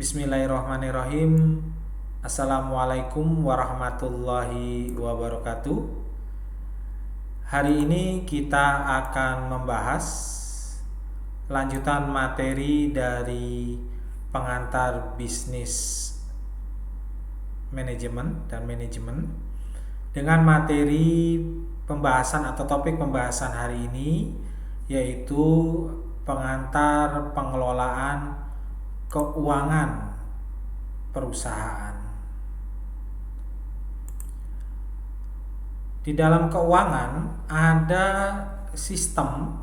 Bismillahirrahmanirrahim. Assalamualaikum warahmatullahi wabarakatuh. Hari ini kita akan membahas lanjutan materi dari pengantar bisnis manajemen dan manajemen dengan materi pembahasan atau topik pembahasan hari ini, yaitu pengantar pengelolaan keuangan perusahaan. Di dalam keuangan ada sistem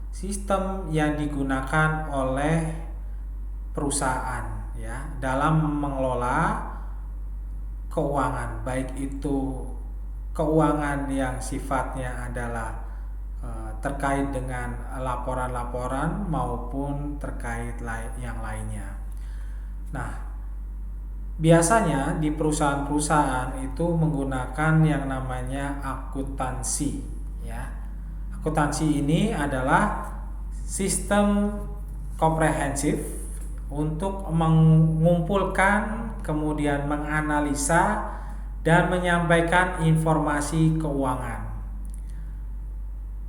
sistem yang digunakan oleh perusahaan dalam mengelola keuangan, baik itu keuangan yang sifatnya adalah terkait dengan laporan-laporan maupun terkait yang lainnya. Nah, biasanya di perusahaan-perusahaan itu menggunakan yang namanya akuntansi. Akuntansi ini adalah sistem komprehensif untuk mengumpulkan, kemudian menganalisa dan menyampaikan informasi keuangan.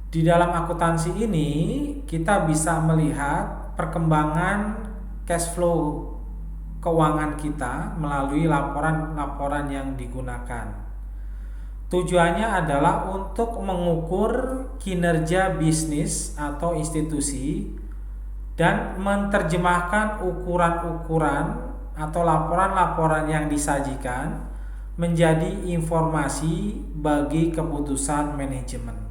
Di dalam akuntansi ini kita bisa melihat perkembangan cash flow keuangan kita melalui laporan-laporan yang digunakan. Tujuannya adalah untuk mengukur kinerja bisnis atau institusi dan menerjemahkan ukuran-ukuran atau laporan-laporan yang disajikan menjadi informasi bagi keputusan manajemen.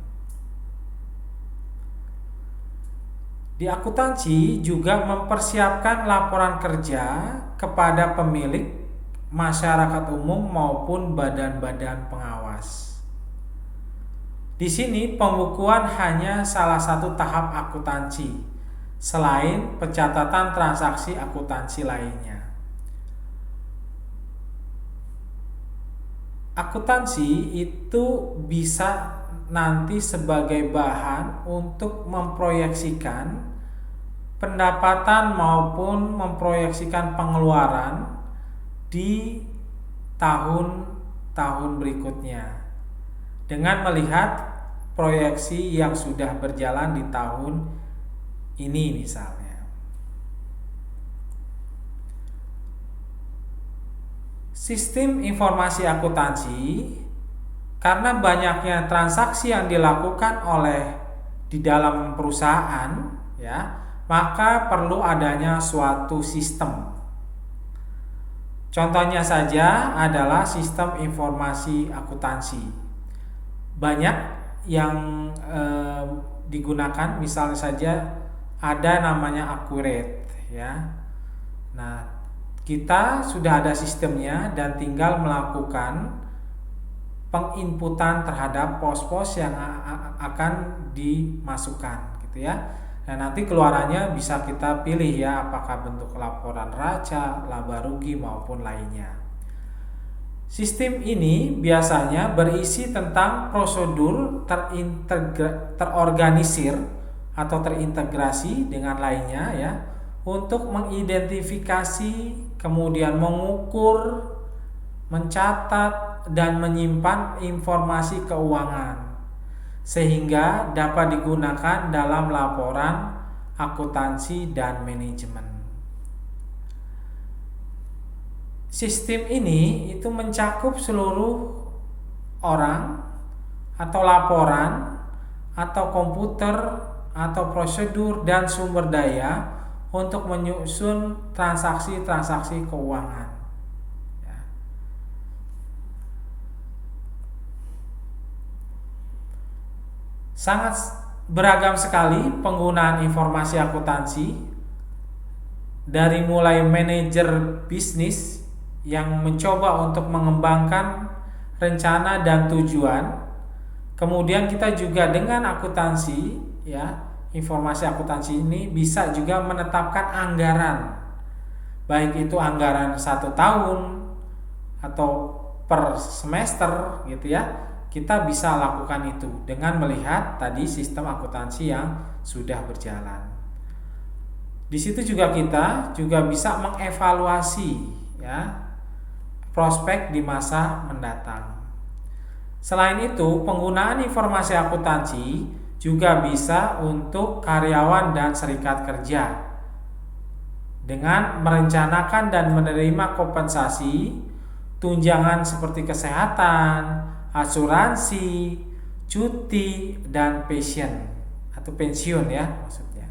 Di akuntansi juga mempersiapkan laporan kerja kepada pemilik, masyarakat umum maupun badan-badan pengawas. Di sini pembukuan hanya salah satu tahap akuntansi, selain pencatatan transaksi akuntansi lainnya. Akuntansi itu bisa nanti sebagai bahan untuk memproyeksikan pendapatan maupun memproyeksikan pengeluaran di tahun-tahun berikutnya dengan melihat proyeksi yang sudah berjalan di tahun ini misalnya. Sistem informasi akuntansi, karena banyaknya transaksi yang dilakukan di dalam perusahaan, maka perlu adanya suatu sistem. Contohnya saja adalah sistem informasi akuntansi. Banyak yang digunakan, misalnya saja ada namanya Accurate, Nah, kita sudah ada sistemnya dan tinggal melakukan penginputan terhadap pos-pos yang akan dimasukkan Nah, nanti keluarannya bisa kita pilih apakah bentuk laporan raca, laba rugi maupun lainnya. Sistem ini biasanya berisi tentang prosedur terorganisir atau terintegrasi dengan lainnya untuk mengidentifikasi, kemudian mengukur, mencatat dan menyimpan informasi keuangan sehingga dapat digunakan dalam laporan akuntansi dan manajemen. Sistem ini itu mencakup seluruh orang atau laporan atau komputer atau prosedur dan sumber daya untuk menyusun transaksi-transaksi keuangan. Sangat beragam sekali penggunaan informasi akuntansi, dari mulai manajer bisnis yang mencoba untuk mengembangkan rencana dan tujuan. Kemudian kita juga dengan akuntansi, informasi akuntansi ini bisa juga menetapkan anggaran, baik itu anggaran 1 tahun atau per semester kita bisa lakukan itu dengan melihat tadi sistem akuntansi yang sudah berjalan. Di situ juga kita juga bisa mengevaluasi ya prospek di masa mendatang. Selain itu, penggunaan informasi akuntansi juga bisa untuk karyawan dan serikat kerja dengan merencanakan dan menerima kompensasi, tunjangan seperti kesehatan, asuransi, cuti, dan pensiun ya maksudnya.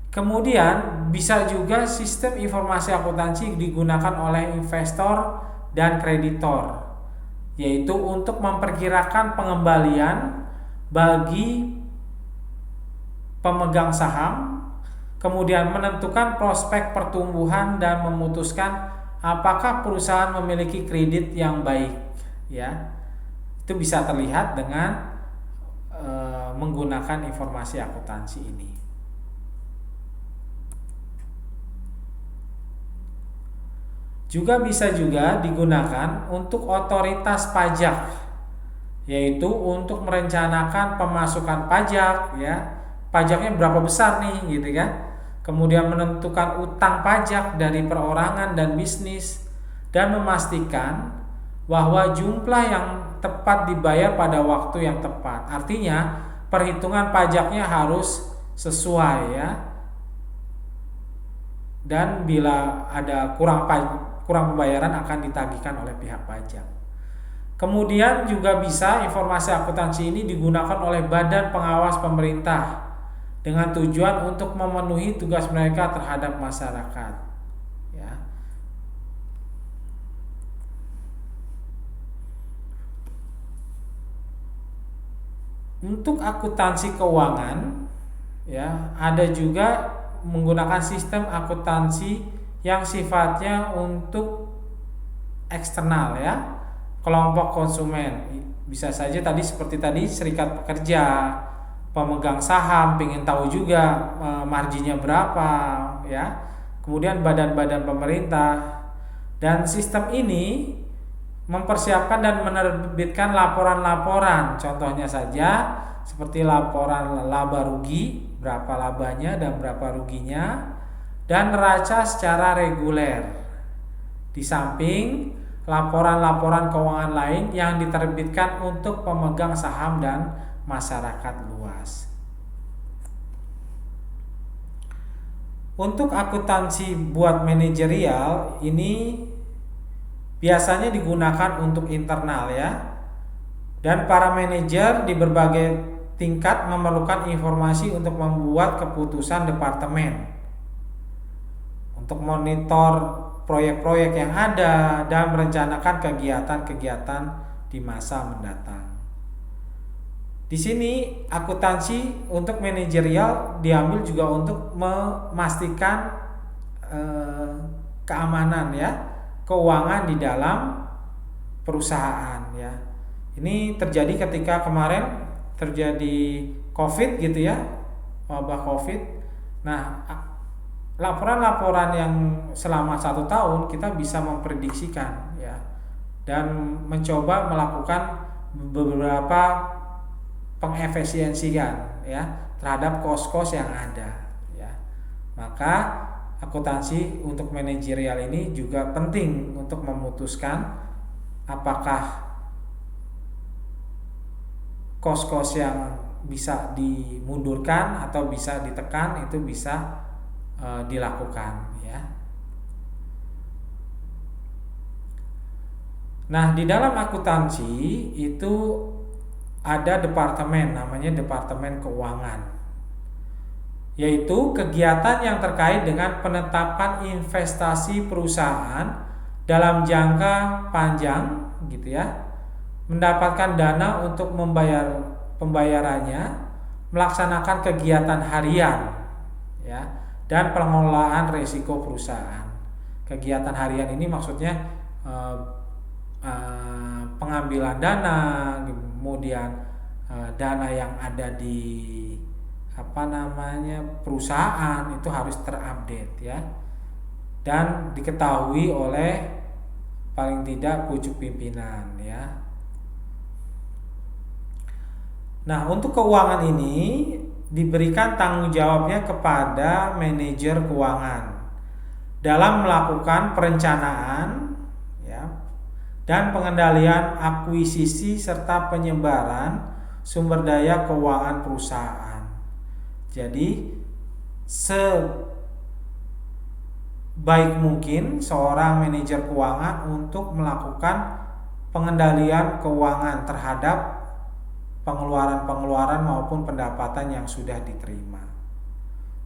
Kemudian bisa juga sistem informasi akuntansi digunakan oleh investor dan kreditor, yaitu untuk memperkirakan pengembalian bagi pemegang saham, kemudian menentukan prospek pertumbuhan dan memutuskan apakah perusahaan memiliki kredit yang baik ya. Itu bisa terlihat dengan menggunakan informasi akuntansi ini. Juga bisa juga digunakan untuk otoritas pajak, yaitu untuk merencanakan pemasukan pajak ya, pajaknya berapa besar nih gitu kan. Kemudian menentukan utang pajak dari perorangan dan bisnis, dan memastikan bahwa jumlah yang tepat dibayar pada waktu yang tepat. Artinya perhitungan pajaknya harus sesuai ya. Dan bila ada kurang pembayaran akan ditagihkan oleh pihak pajak. Kemudian juga bisa informasi akuntansi ini digunakan oleh badan pengawas pemerintah dengan tujuan untuk memenuhi tugas mereka terhadap masyarakat. Ya. Untuk akuntansi keuangan, ya ada juga menggunakan sistem akuntansi yang sifatnya untuk eksternal ya, kelompok konsumen. Bisa saja tadi seperti tadi serikat pekerja, pemegang saham pengen tahu juga marginnya berapa ya. Kemudian badan-badan pemerintah, dan sistem ini mempersiapkan dan menerbitkan laporan-laporan. Contohnya saja seperti laporan laba rugi, berapa labanya dan berapa ruginya, dan neraca secara reguler. Di samping laporan-laporan keuangan lain yang diterbitkan untuk pemegang saham dan masyarakat luas. Untuk akuntansi buat manajerial ini biasanya digunakan untuk internal ya. Dan para manajer di berbagai tingkat memerlukan informasi untuk membuat keputusan departemen, untuk monitor proyek-proyek yang ada dan merencanakan kegiatan-kegiatan di masa mendatang. Di sini akuntansi untuk manajerial diambil juga untuk memastikan keamanan ya, keuangan di dalam perusahaan ya. Ini terjadi ketika kemarin terjadi COVID gitu ya, wabah COVID. Nah, laporan-laporan yang selama 1 tahun kita bisa memprediksikan ya, dan mencoba melakukan beberapa pengefisiensian ya terhadap kos-kos yang ada ya. Maka akuntansi untuk manajerial ini juga penting untuk memutuskan apakah kos-kos yang bisa dimundurkan atau bisa ditekan, itu bisa dilakukan ya. Nah, di dalam akuntansi itu ada departemen namanya departemen keuangan, yaitu kegiatan yang terkait dengan penetapan investasi perusahaan dalam jangka panjang gitu ya, mendapatkan dana untuk membayar pembayarannya, melaksanakan kegiatan harian ya, dan pengelolaan risiko perusahaan. Kegiatan harian ini maksudnya pengambilan dana, kemudian dana yang ada di perusahaan itu harus terupdate ya, dan diketahui oleh paling tidak pucuk pimpinan ya. Nah, untuk keuangan ini diberikan tanggung jawabnya kepada manajer keuangan dalam melakukan perencanaan ya, dan pengendalian akuisisi serta penyebaran sumber daya keuangan perusahaan. Jadi sebaik mungkin seorang manajer keuangan untuk melakukan pengendalian keuangan terhadap pengeluaran-pengeluaran maupun pendapatan yang sudah diterima.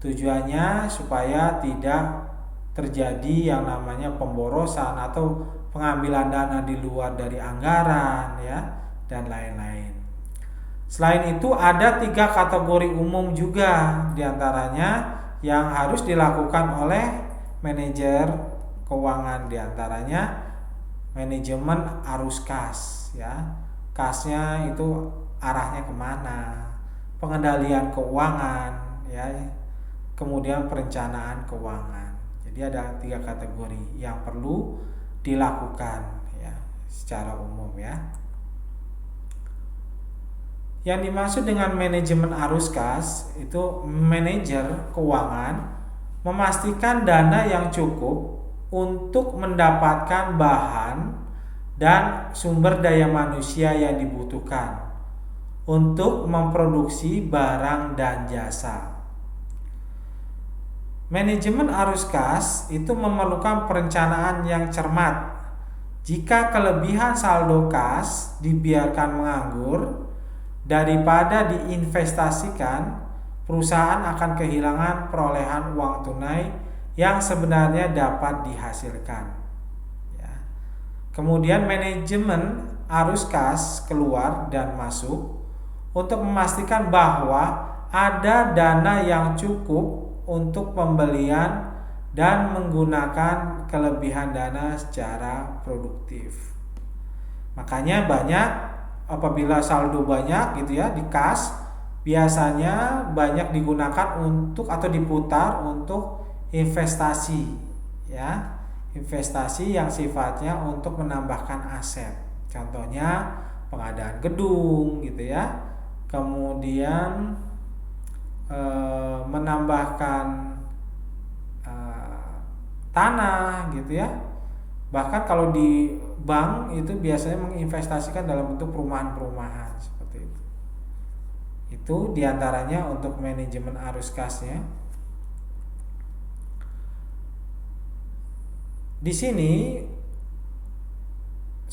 Tujuannya supaya tidak terjadi yang namanya pemborosan atau pengambilan dana di luar dari anggaran ya, dan lain-lain. Selain itu ada 3 kategori umum juga diantaranya yang harus dilakukan oleh manajer keuangan, diantaranya manajemen arus kas ya. Kasnya itu arahnya kemana, pengendalian keuangan ya, kemudian perencanaan keuangan. Jadi ada 3 kategori yang perlu dilakukan ya secara umum ya. Yang dimaksud dengan manajemen arus kas itu manajer keuangan memastikan dana yang cukup untuk mendapatkan bahan dan sumber daya manusia yang dibutuhkan untuk memproduksi barang dan jasa. Manajemen arus kas itu memerlukan perencanaan yang cermat. Jika kelebihan saldo kas dibiarkan menganggur daripada diinvestasikan, perusahaan akan kehilangan perolehan uang tunai yang sebenarnya dapat dihasilkan. Ya. Kemudian manajemen arus kas keluar dan masuk untuk memastikan bahwa ada dana yang cukup untuk pembelian dan menggunakan kelebihan dana secara produktif. Makanya banyak apabila saldo banyak gitu ya di kas, biasanya banyak digunakan untuk atau diputar untuk investasi ya. Investasi yang sifatnya untuk menambahkan aset. Contohnya pengadaan gedung gitu ya. Kemudian menambahkan tanah gitu ya. Bahkan kalau di bank itu biasanya menginvestasikan dalam bentuk perumahan-perumahan seperti itu. Itu diantaranya untuk manajemen arus kasnya. Di sini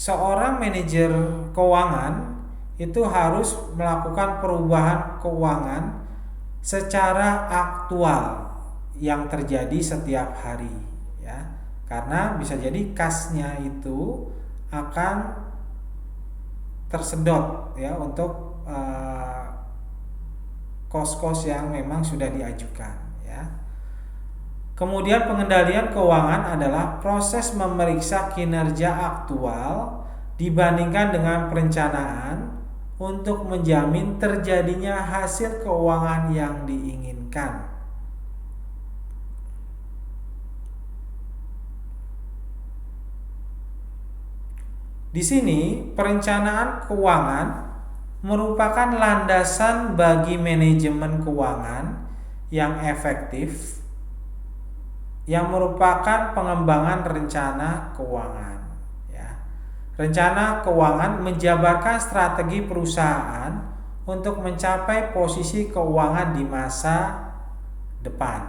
seorang manajer keuangan itu harus melakukan perubahan keuangan secara aktual yang terjadi setiap hari ya. Karena bisa jadi kasnya itu akan tersedot ya untuk kos-kos yang memang sudah diajukan ya. Kemudian pengendalian keuangan adalah proses memeriksa kinerja aktual dibandingkan dengan perencanaan untuk menjamin terjadinya hasil keuangan yang diinginkan. Di sini perencanaan keuangan merupakan landasan bagi manajemen keuangan yang efektif yang merupakan pengembangan rencana keuangan. Rencana keuangan menjabarkan strategi perusahaan untuk mencapai posisi keuangan di masa depan.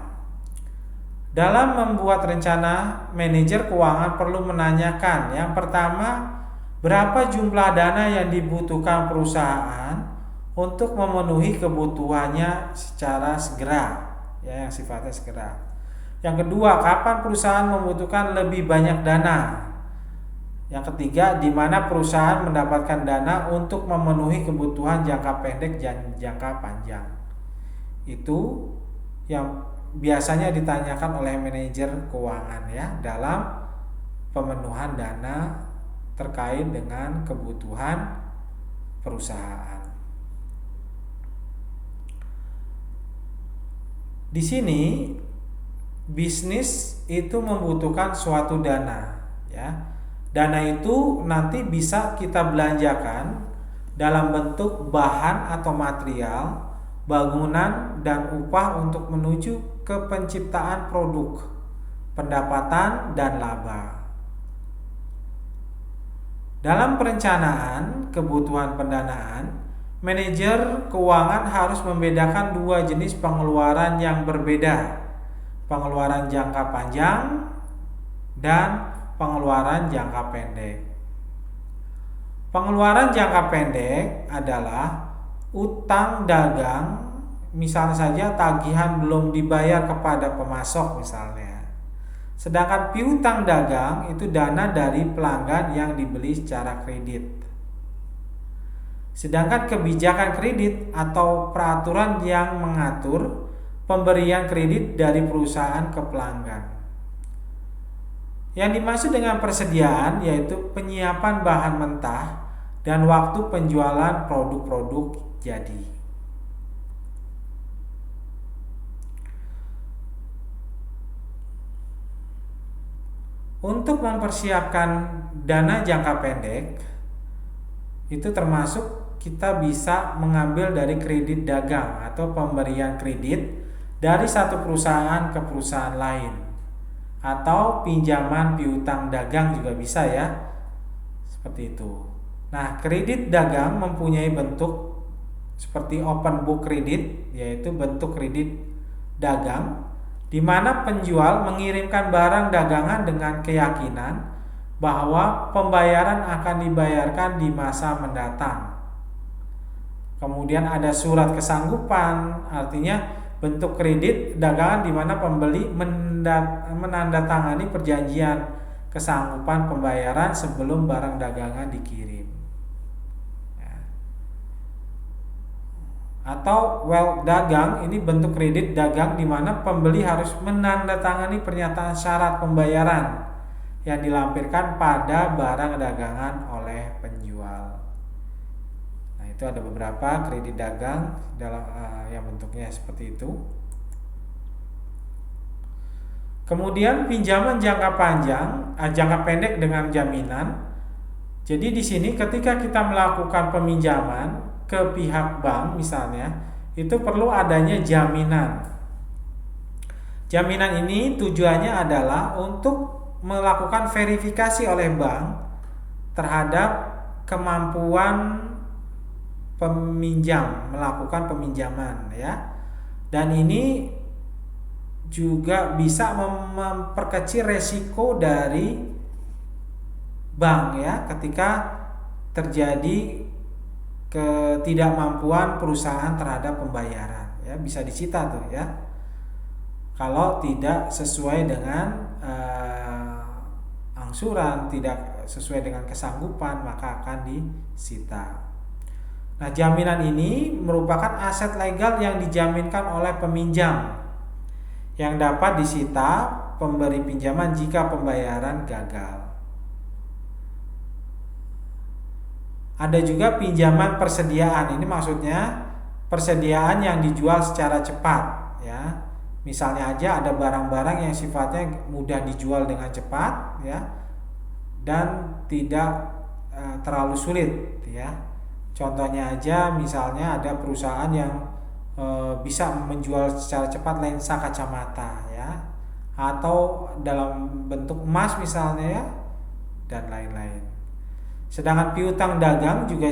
Dalam membuat rencana, manajer keuangan perlu menanyakan yang pertama, berapa jumlah dana yang dibutuhkan perusahaan untuk memenuhi kebutuhannya secara segera, ya, yang sifatnya segera. Yang kedua, kapan perusahaan membutuhkan lebih banyak dana? Yang ketiga, di mana perusahaan mendapatkan dana untuk memenuhi kebutuhan jangka pendek dan jangka panjang. Itu yang biasanya ditanyakan oleh manajer keuangan ya dalam pemenuhan dana terkait dengan kebutuhan perusahaan. Di sini bisnis itu membutuhkan suatu dana ya. Dana itu nanti bisa kita belanjakan dalam bentuk bahan atau material bangunan, dan upah untuk menuju ke penciptaan produk, pendapatan, dan laba. Dalam perencanaan kebutuhan pendanaan, manajer keuangan harus membedakan dua jenis pengeluaran yang berbeda: pengeluaran jangka panjang dan pengeluaran jangka pendek. Pengeluaran jangka pendek adalah utang dagang, misalnya saja tagihan belum dibayar kepada pemasok misalnya. Sedangkan piutang dagang itu dana dari pelanggan yang dibeli secara kredit. Sedangkan kebijakan kredit atau peraturan yang mengatur pemberian kredit dari perusahaan ke pelanggan. Yang dimaksud dengan persediaan yaitu penyiapan bahan mentah dan waktu penjualan produk-produk jadi. Untuk mempersiapkan dana jangka pendek, itu termasuk kita bisa mengambil dari kredit dagang atau pemberian kredit dari satu perusahaan ke perusahaan lain, atau pinjaman piutang dagang juga bisa ya, seperti itu. Nah, kredit dagang mempunyai bentuk seperti open book kredit, yaitu bentuk kredit dagang di mana penjual mengirimkan barang dagangan dengan keyakinan bahwa pembayaran akan dibayarkan di masa mendatang. Kemudian ada surat kesanggupan, artinya bentuk kredit dagangan di mana pembeli menandatangani perjanjian kesanggupan pembayaran sebelum barang dagangan dikirim. Atau wealth dagang, ini bentuk kredit dagang di mana pembeli harus menandatangani pernyataan syarat pembayaran yang dilampirkan pada barang dagangan oleh penjual. Nah, itu ada beberapa kredit dagang dalam yang bentuknya seperti itu. Kemudian pinjaman jangka panjang, jangka pendek dengan jaminan. Jadi di sini ketika kita melakukan peminjaman ke pihak bank misalnya, itu perlu adanya jaminan. Jaminan ini tujuannya adalah untuk melakukan verifikasi oleh bank terhadap kemampuan peminjam melakukan peminjaman ya. Dan ini juga bisa memperkecil resiko dari bank ya ketika terjadi ketidakmampuan perusahaan terhadap pembayaran ya, bisa disita tuh ya kalau tidak sesuai dengan angsuran, tidak sesuai dengan kesanggupan, maka akan disita. Nah, jaminan ini merupakan aset legal yang dijaminkan oleh peminjam yang dapat disita pemberi pinjaman jika pembayaran gagal. Ada juga pinjaman persediaan. Ini maksudnya persediaan yang dijual secara cepat ya. Misalnya aja ada barang-barang yang sifatnya mudah dijual dengan cepat ya dan tidak terlalu sulit ya. Contohnya aja misalnya ada perusahaan yang bisa menjual secara cepat lensa kacamata ya, atau dalam bentuk emas misalnya ya, dan lain-lain. Sedangkan piutang dagang juga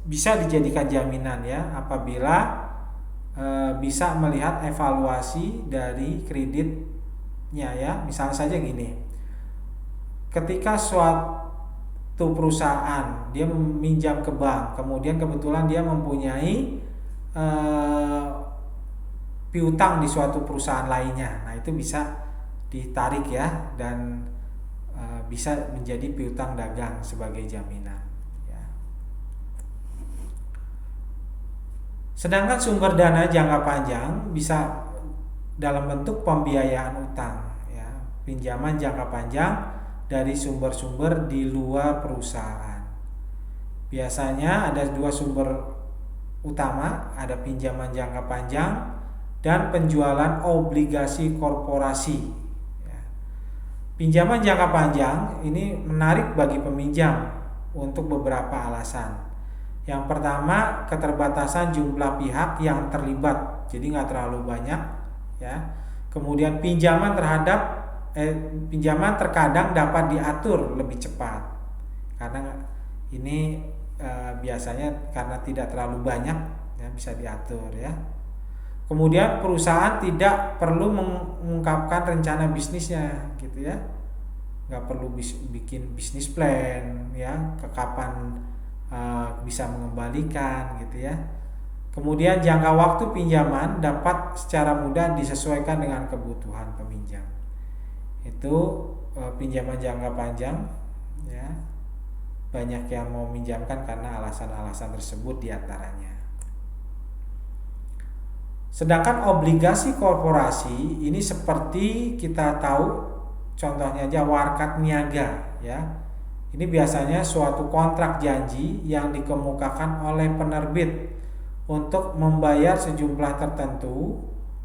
bisa dijadikan jaminan ya apabila bisa melihat evaluasi dari kreditnya ya. Misalnya saja gini, ketika suatu perusahaan dia meminjam ke bank, kemudian kebetulan dia mempunyai piutang di suatu perusahaan lainnya, nah itu bisa ditarik ya dan bisa menjadi piutang dagang sebagai jaminan ya. Sedangkan sumber dana jangka panjang bisa dalam bentuk pembiayaan utang ya, pinjaman jangka panjang dari sumber-sumber di luar perusahaan. Biasanya ada dua sumber utama, ada pinjaman jangka panjang dan penjualan obligasi korporasi. Pinjaman jangka panjang ini menarik bagi peminjam untuk beberapa alasan. Yang pertama, keterbatasan jumlah pihak yang terlibat, jadi nggak terlalu banyak, ya. Kemudian pinjaman terkadang dapat diatur lebih cepat, karena ini biasanya karena tidak terlalu banyak, ya, bisa diatur, ya. Kemudian perusahaan tidak perlu mengungkapkan rencana bisnisnya, gitu ya, nggak perlu bikin bisnis plan, ya, ke kapan bisa mengembalikan, gitu ya. Kemudian jangka waktu pinjaman dapat secara mudah disesuaikan dengan kebutuhan peminjam. Itu pinjaman jangka panjang, ya, banyak yang mau minjamkan karena alasan-alasan tersebut diantaranya. Sedangkan obligasi korporasi ini seperti kita tahu, contohnya aja warkat niaga, ya. Ini biasanya suatu kontrak janji yang dikemukakan oleh penerbit untuk membayar sejumlah tertentu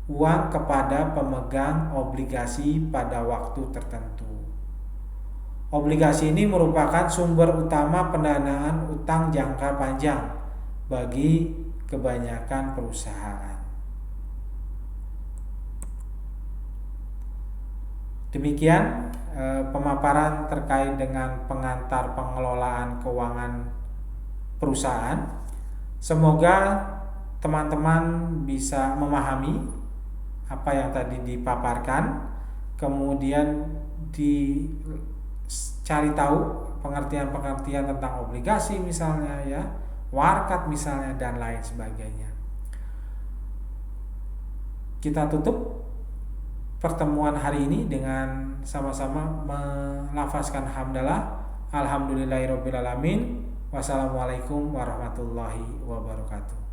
uang kepada pemegang obligasi pada waktu tertentu. Obligasi ini merupakan sumber utama pendanaan utang jangka panjang bagi kebanyakan perusahaan. Demikian pemaparan terkait dengan pengantar pengelolaan keuangan perusahaan. Semoga teman-teman bisa memahami apa yang tadi dipaparkan, kemudian dicari tahu pengertian-pengertian tentang obligasi misalnya, ya, warkat misalnya, dan lain sebagainya. Kita tutup pertemuan hari ini dengan sama-sama melafazkan hamdalah, alhamdulillahirabbil alamin, wassalamualaikum warahmatullahi wabarakatuh.